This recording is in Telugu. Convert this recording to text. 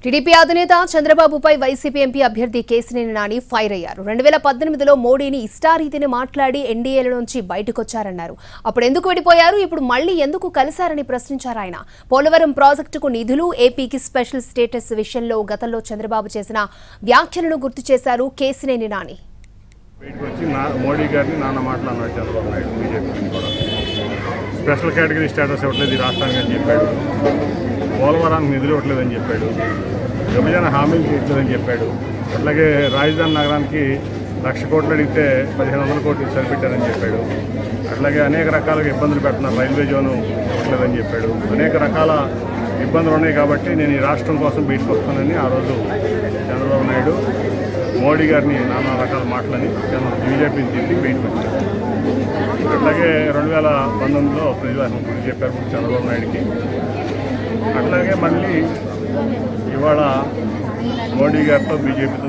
టీడీపీ అధినేత చంద్రబాబుపై వైసీపీ ఎంపీ అభ్యర్థి కేశినేని నాని ఫైర్ అయ్యారు. 2018లో మోడీని ఇష్టారీతిని మాట్లాడి ఎన్డీఏల నుంచి బయటకొచ్చారన్నారు. అప్పుడు ఎందుకు విడిపోయారు, ఇప్పుడు మళ్లీ ఎందుకు కలిశారని ప్రశ్నించారు ఆయన. పోలవరం ప్రాజెక్టుకు నిధులు, ఏపీకి స్పెషల్ స్టేటస్ విషయంలో గతంలో చంద్రబాబు చేసిన వ్యాఖ్యలను గుర్తు చేశారు కేశినేని నాని. మోడీ గారిని నాన్న మాట్లాడినాడు చంద్రబాబు నాయుడు బీజేపీ కూడా స్పెషల్ కేటగిరీ స్టేటస్ ఇవ్వట్లేదు ఈ రాష్ట్రానికి అని చెప్పాడు. పోలవరానికి నిధులు ఇవ్వట్లేదని చెప్పాడు. విభజన హామీలు తీర్చలేదని చెప్పాడు. అట్లాగే రాజధాని నగరానికి 1,00,000 కోట్లు అడిగితే 1,500 కోట్లు సరిపెట్టారని చెప్పాడు. అట్లాగే అనేక రకాలుగా ఇబ్బందులు పెడుతున్నారు, రైల్వే జోను ఇవ్వట్లేదని చెప్పాడు. అనేక రకాల ఇబ్బందులు ఉన్నాయి కాబట్టి నేను ఈ రాష్ట్రం కోసం బయటకు వస్తానని ఆ రోజు చంద్రబాబు నాయుడు మోడీ గారిని నానా రకాల మాటలని బీజేపీని తిరిగి బయటకు వచ్చారు. అట్లాగే 2019లో ప్రజాస్వామ్యం గురించి చెప్పారు చంద్రబాబు నాయుడికి. అట్లాగే మళ్ళీ ఇవాళ మోడీ గారితో బీజేపీతో